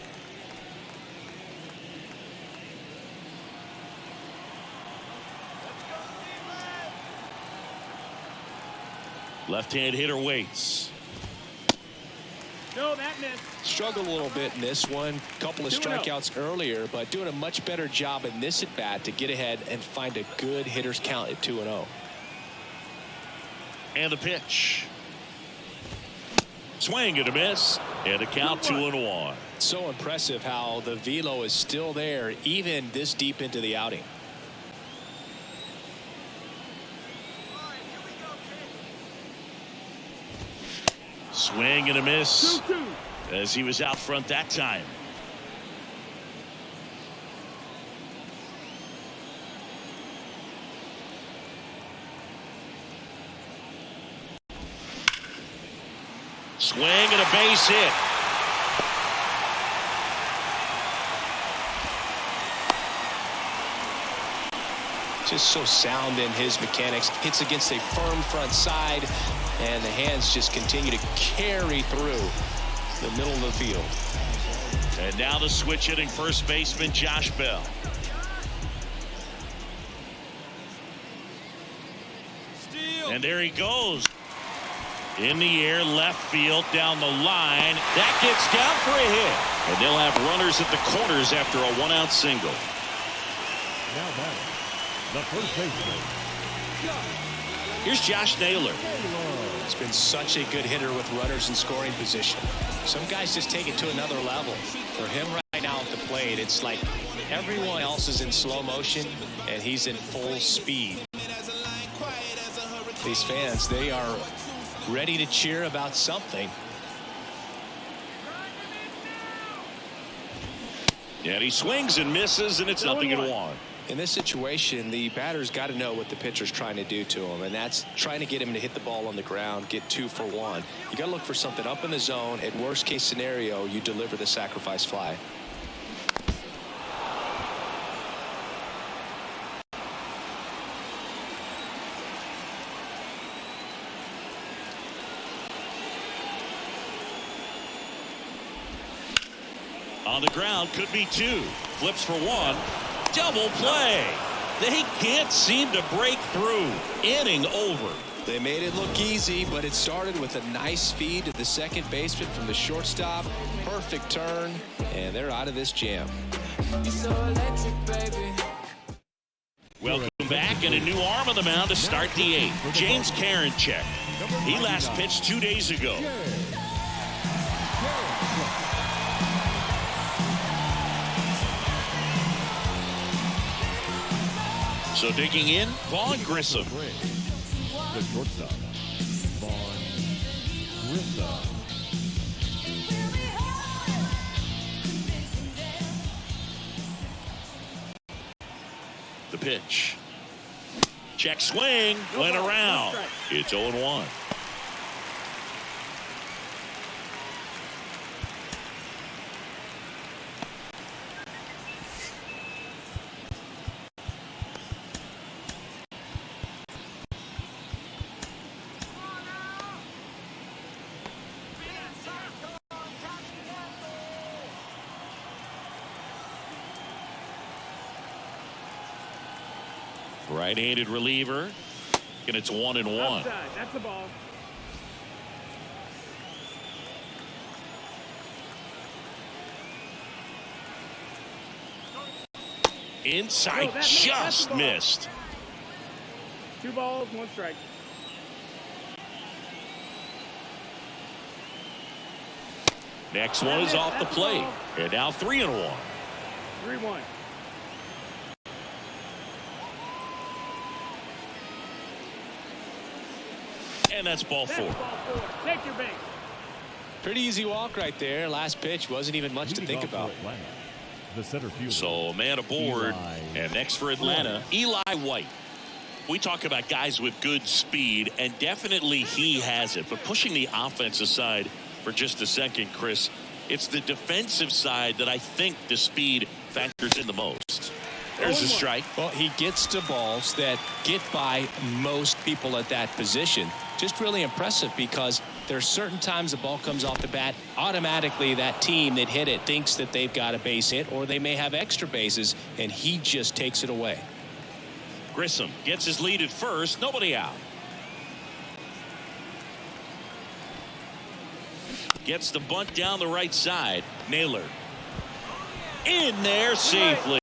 S1: Left-hand hitter waits.
S5: No, that missed.
S3: Struggled a little bit in this one. Couple of
S5: 2-0.
S3: strikeouts earlier, but doing a much better job in this at bat to get ahead and find a good hitter's count at 2-0.
S1: And the pitch. Swing and a miss. And a count 2-1.
S3: So impressive how the velo is still there even this deep into the outing.
S1: Swing and a miss
S5: 2-2.
S1: as he was out front that time. Swing and a base hit.
S3: Just so sound in his mechanics. Hits against a firm front side, and the hands just continue to carry through the middle of the field.
S1: And now the switch hitting first baseman Josh Bell. And there he goes. In the air, left field, down the line. That gets down for a hit. And they'll have runners at the corners after a one-out single.
S4: Now batting, the first baseman.
S1: Here's Josh Naylor.
S3: He's been such a good hitter with runners in scoring position. Some guys just take it to another level. For him right now at the plate, it's like everyone else is in slow motion and he's in full speed. These fans, they are ready to cheer about something.
S1: And he swings and misses, and it's 0-1.
S3: In this situation, the batter's got to know what the pitcher's trying to do to him, and that's trying to get him to hit the ball on the ground, get 2 for 1. You got to look for something up in the zone. At worst case scenario, you deliver the sacrifice fly.
S1: On the ground, could be 2. Flips for 1. Double play. They can't seem to break through. Inning over.
S3: They made it look easy, but it started with a nice feed to the second baseman from the shortstop. Perfect turn, and they're out of this jam.
S1: Welcome back, and a new arm on the mound to start the 8th. James Karinchak. He last pitched 2 days ago. So digging in, Vaughn Grissom.
S4: The shortstop, Vaughn Grissom.
S1: The pitch. Check swing, went around. It's 0-1. Right-handed reliever, and it's 1-1.
S5: Outside. That's the ball.
S1: Inside, just missed.
S5: 2 balls, 1 strike.
S1: Next one is off the plate, and now 3-1.
S5: 3-1.
S1: And that's ball 4.
S5: Take your base.
S3: Pretty easy walk right there. Last pitch wasn't even much to think about.
S4: The center fielder.
S1: So a man aboard, and next for Atlanta, Eli White. We talk about guys with good speed, and definitely he has it. But pushing the offense aside for just a second, Chris, it's the defensive side that I think the speed factors in the most. There's a strike.
S3: Well, he gets to balls that get by most people at that position. Just really impressive because There are certain times the ball comes off the bat, automatically that team that hit it thinks that they've got a base hit, or they may have extra bases, and he just takes it away.
S1: Grissom gets his lead at first, nobody out. Gets the bunt down the right side. Naylor in there safely.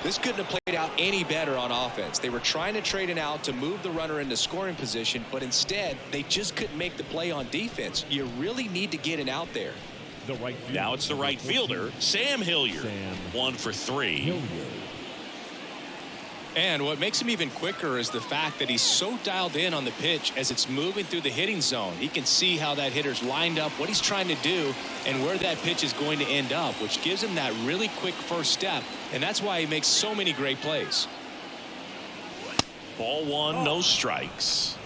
S3: This couldn't have played out any better on offense. They were trying to trade an out to move the runner into scoring position, but instead they just couldn't make the play on defense. You really need to get an out there.
S1: Now it's the right fielder, Sam Hilliard. 1 for 3.
S3: And what makes him even quicker is the fact that he's so dialed in on the pitch as it's moving through the hitting zone. He can see how that hitter's lined up, what he's trying to do, and where that pitch is going to end up, which gives him that really quick first step, and that's why he makes so many great plays.
S1: Ball 1, no strikes.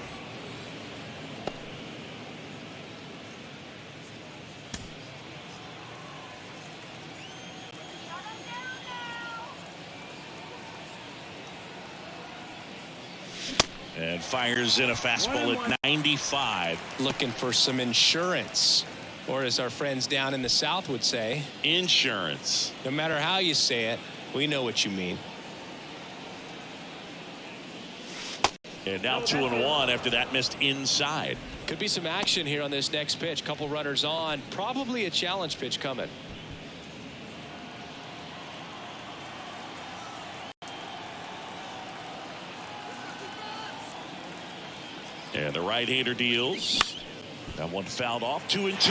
S1: And fires in a fastball at 95.
S3: Looking for some insurance, or as our friends down in the South would say,
S1: insurance.
S3: No matter how you say it, we know what you mean.
S1: And now 2-1 after that missed inside.
S3: Could be some action here on this next pitch. Couple runners on, probably a challenge pitch coming.
S1: And the right-hander deals. That one fouled off. 2-2.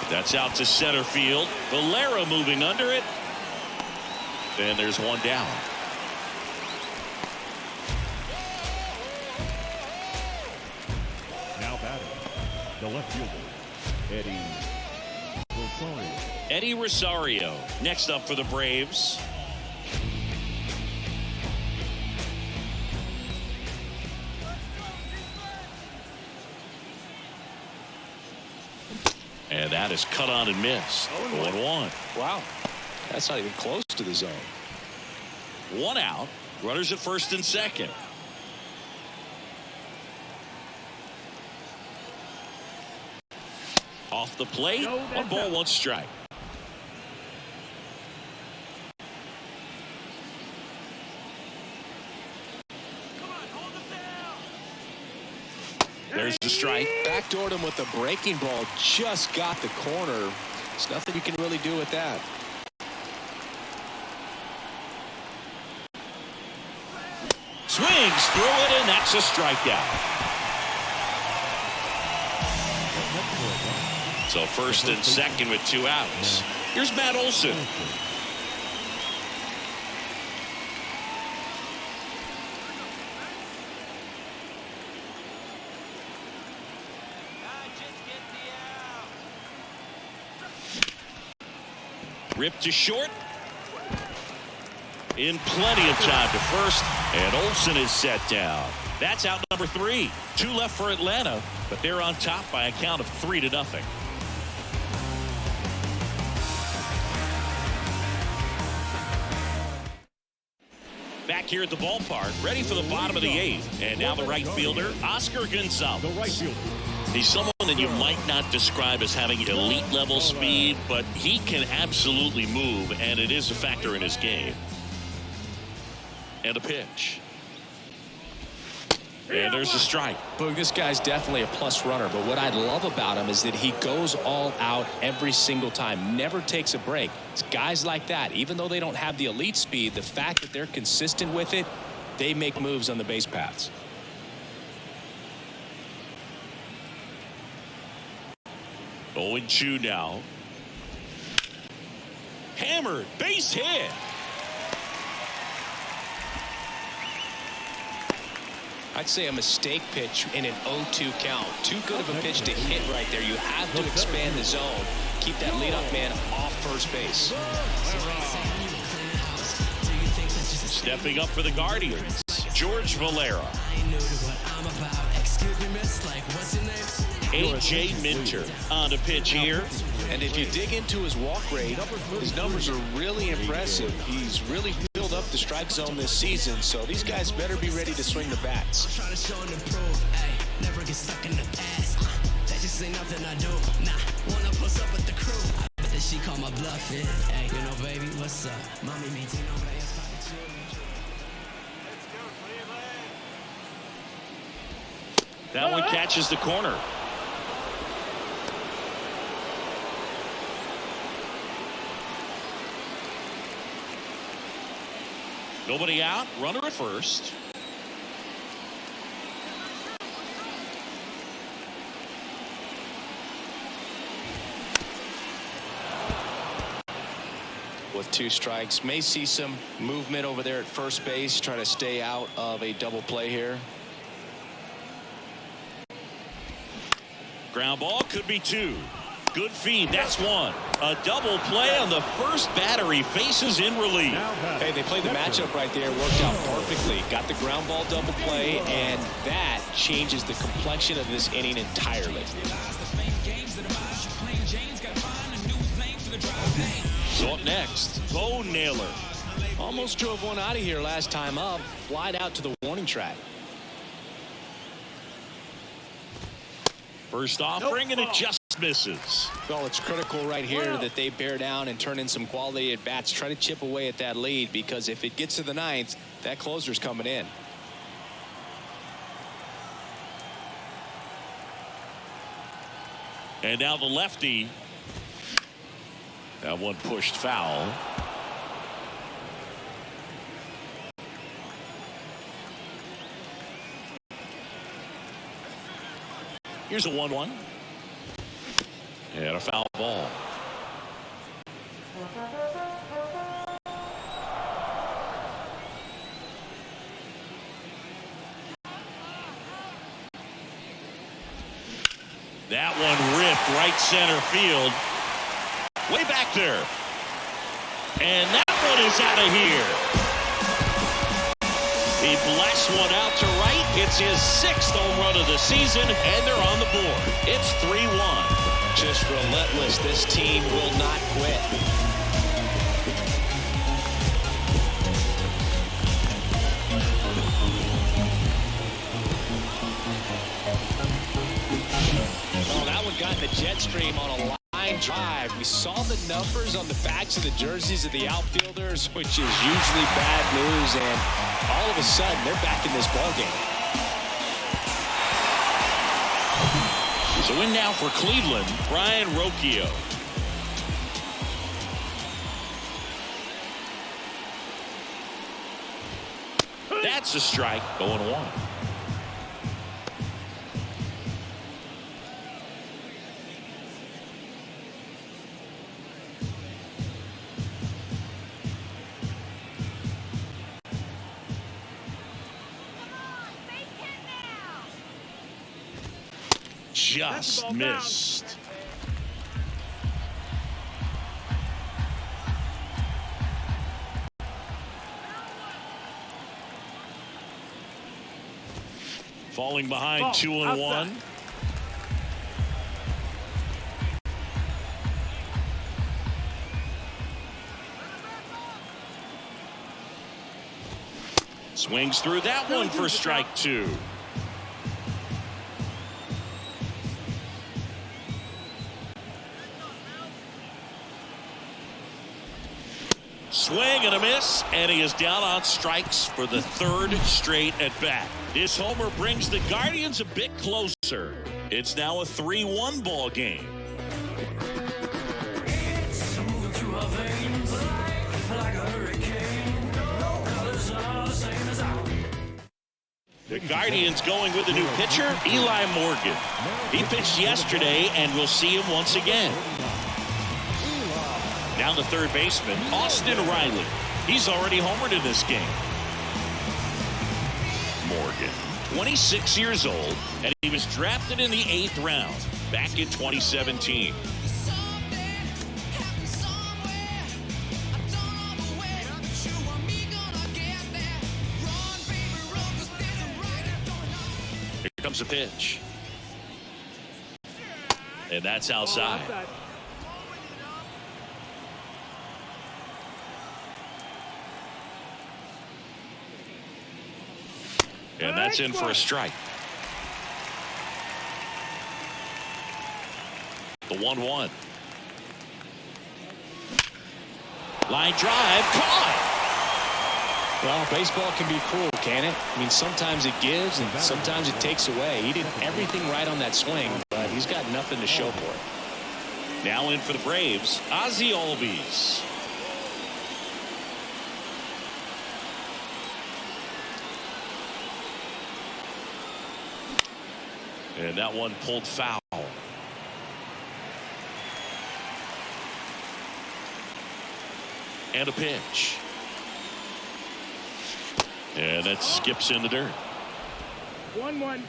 S1: That's out to center field. Valera moving under it. And there's one down.
S4: Now batting, the left fielder,
S1: Eddie Rosario next up for the Braves. And that is cut on and missed. 1-1.
S3: Wow, that's not even close to the zone.
S1: 1 out. Runners at first and second. Off the plate. 1 ball, 1 strike. There's the strike.
S3: Backdoored him with the breaking ball. Just got the corner. There's nothing you can really do with that.
S1: Swings through it, and that's a strikeout. So first and second with 2 outs. Here's Matt Olson. Ripped to short. In plenty of time to first, and Olson is set down. That's out number 3. 2 left for Atlanta, but they're on top by a count of 3-0. Back here at the ballpark, ready for the bottom of the 8th, and now the right fielder, Oscar Gonzalez.
S4: the right fielder.
S1: He's someone that you might not describe as having elite level speed, but he can absolutely move, and it is a factor in his game. And a pitch. And there's a strike.
S3: Boog, this guy's definitely a plus runner, but what I love about him is that he goes all out every single time, never takes a break. It's guys like that, even though they don't have the elite speed, the fact that they're consistent with it, they make moves on the base paths.
S1: Oh, 0-2 now. Hammered, base hit.
S3: I'd say a mistake pitch in an 0-2 count. Too good of a pitch to hit right there. You have to expand the zone. Keep that leadoff man off first base.
S1: Stepping up for the Guardians, George Valera.
S6: I know what I'm about. Excuse me, miss, like, what's your name?
S1: A.J. Minter on the pitch here.
S3: And if you dig into his walk rate, his numbers are really impressive. He's really filled up the strike zone this season, so these guys better be ready to swing the bats.
S6: Try to show and improve, ayy. Never get stuck in the past. That just ain't nothing I do. Nah, wanna push up with the crew. I bet that she call my bluff, yeah. Hey, you know, baby, what's up? Mommy, me, Tino,
S1: That one catches the corner. Nobody out, runner at first.
S3: With 2 strikes, may see some movement over there at first base, try to stay out of a double play here.
S1: Ground ball could be 2. Good feed. That's 1. A double play on the first batter. He faces in relief.
S3: Hey, they played the matchup right there. Worked out perfectly. Got the ground ball double play, and that changes the complexion of this inning entirely.
S1: So up next, Bo Naylor.
S3: Almost drove one out of here last time up. Flied out to the warning track.
S1: First offering, and it just misses.
S3: Well, it's critical right here that they bear down and turn in some quality at bats. Try to chip away at that lead, because if it gets to the 9th, that closer's coming in.
S1: And now the lefty. That one pushed foul. Here's a 1-1. And a foul ball. That one ripped right center field. Way back there. And that one is out of here. He blasts one out to right. It's his 6th home run of the season, and they're on the board. It's 3-1.
S3: Just relentless. This team will not quit. Well, that one got in the jet stream on a line drive. We saw the numbers on the backs of the jerseys of the outfielders, which is usually bad news, and all of a sudden they're back in this ballgame.
S1: So in now for Cleveland, Brian Rocchio. That's a strike. 0-1. Just missed. Falling behind 2-1. Swings through that one for strike 2. Swing and a miss, and he is down on strikes for the 3rd straight at bat. This homer brings the Guardians a bit closer. It's now a 3-1 ball game. The Guardians going with a new pitcher, Eli Morgan. He pitched yesterday, and we'll see him once again. Now the third baseman, Austin Riley. He's already homered in this game. Morgan, 26 years old, and he was drafted in the 8th round back in 2017. Here comes a pitch. And that's outside.
S5: Outside.
S1: And that's in for a strike. The 1-1. Line drive, caught.
S3: Well, baseball can be cruel, can it? I mean, sometimes it gives and sometimes it takes away. He did everything right on that swing, but he's got nothing to show for it.
S1: Now in for the Braves, Ozzie Albies. And that one pulled foul. And a pitch. And that skips in the dirt.
S5: 1-1.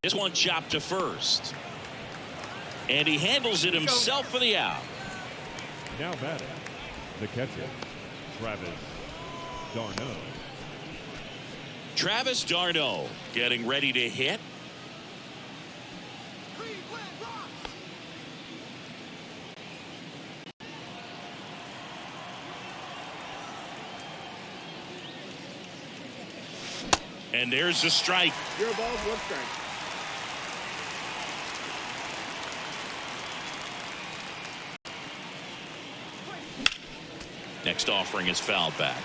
S1: This one chopped to first. And he handles it himself for the out.
S4: Now batting, the catcher, Travis d'Arnaud.
S1: Travis d'Arnaud getting ready to hit. And there's the strike.
S5: 0 balls, 1 strike.
S1: Next offering is fouled back.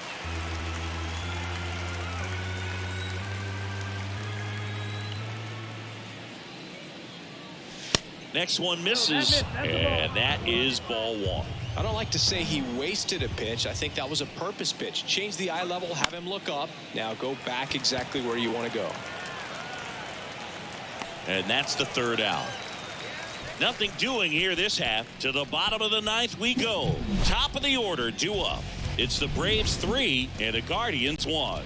S1: Next one misses, and that is ball 1.
S3: I don't like to say he wasted a pitch. I think that was a purpose pitch. Change the eye level, have him look up. Now go back exactly where you want to go.
S1: And that's the 3rd out. Nothing doing here this half. To the bottom of the 9th we go. Top of the order, due up. It's the Braves 3 and the Guardians 1.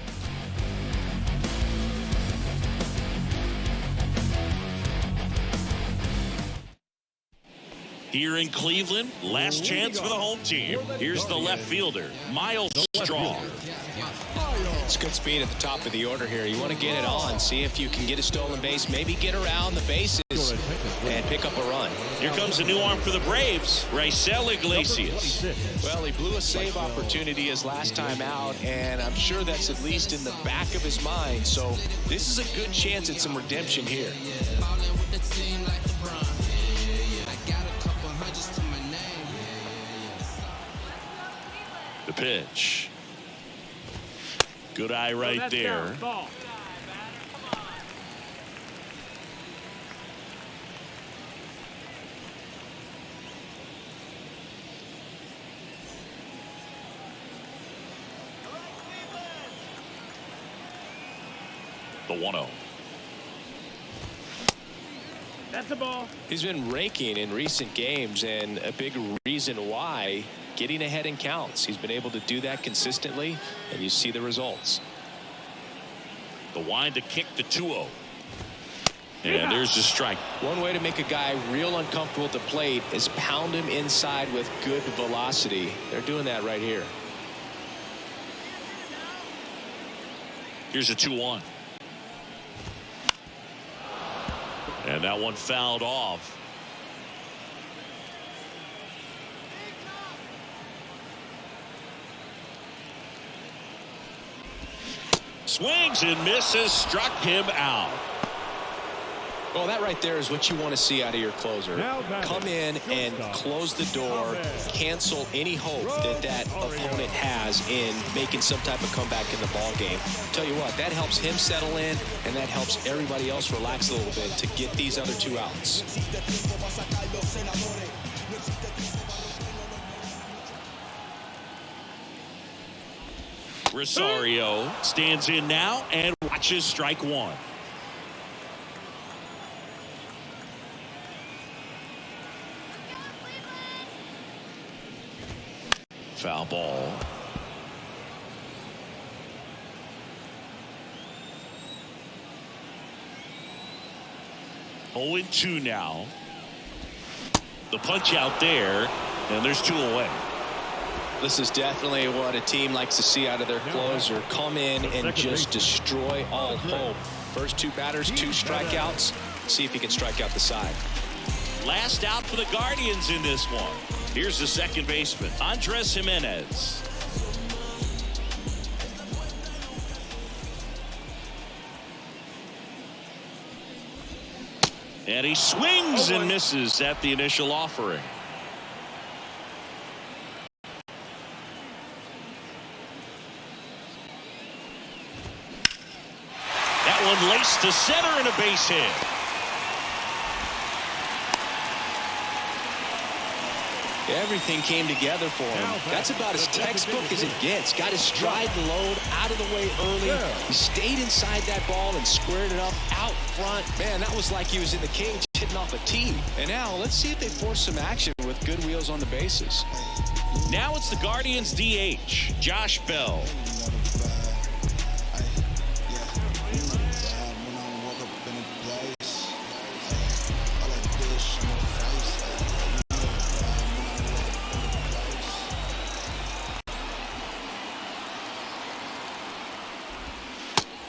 S1: Here in Cleveland, last chance for the home team. Here's the left fielder, Miles Straw.
S3: It's good speed at the top of the order here. You want to get it on, see if you can get a stolen base, maybe get around the bases and pick up a run.
S1: Here comes a new arm for the Braves, Raisel Iglesias.
S3: Well, he blew a save opportunity his last time out, and I'm sure that's at least in the back of his mind. So this is a good chance at some redemption here.
S1: The pitch. Good eye right there.
S5: Ball.
S1: The 1-0.
S5: That's a ball.
S3: He's been raking in recent games, and a big reason why, getting ahead in counts. He's been able to do that consistently, and you see the results.
S1: The wind to kick the 2-0. And there's the strike.
S3: One way to make a guy real uncomfortable at the plate is pound him inside with good velocity. They're doing that right here.
S1: Here's a 2-1. And that one fouled off. Swings and misses, struck him out.
S3: Well, that right there is what you want to see out of your closer. Come in and close the door, cancel any hope that that opponent has in making some type of comeback in the ball game. Tell you what, that helps him settle in, and that helps everybody else relax a little bit to get these other 2 outs.
S1: Rosario stands in now and watches strike 1. Foul ball. Oh, 2 now. The punch out there, and there's 2 away.
S3: This is definitely what a team likes to see out of their closer. Come in and just destroy all hope. First 2 batters, 2 strikeouts. See if he can strike out the side.
S1: Last out for the Guardians in this one. Here's the second baseman, Andres Jimenez. And he swings and misses at the initial offering. That one laced to center and a base hit.
S3: Everything came together for him. That's about as textbook as it gets. Got his stride load out of the way early. He stayed inside that ball and squared it up out front. Man, that was like he was in the cage hitting off a tee. And now let's see if they force some action with good wheels on the bases.
S1: Now it's the Guardians DH, Josh Bell.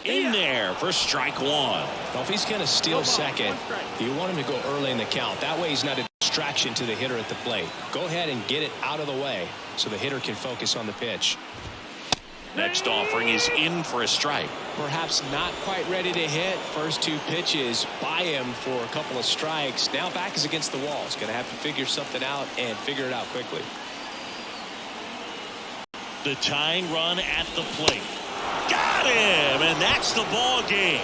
S1: In there for strike 1.
S3: Well, if he's going to steal second, you want him to go early in the count. That way he's not a distraction to the hitter at the plate. Go ahead and get it out of the way so the hitter can focus on the pitch.
S1: Next offering is in for a strike.
S3: Perhaps not quite ready to hit. First 2 pitches by him for a couple of strikes. Now back is against the wall. He's going to have to figure something out and figure it out quickly.
S1: The tying run at the plate. Got him, and that's the ball game.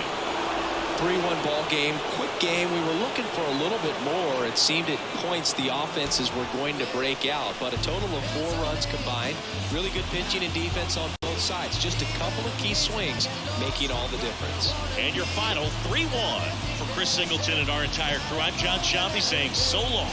S3: 3-1 ball game. Quick game. We were looking for a little bit more. It seemed at points the offenses were going to break out, but a total of 4 runs combined. Really good pitching and defense on both sides. Just a couple of key swings making all the difference.
S1: And your final 3-1 for Chris Singleton and our entire crew. I'm John Shambi saying so long.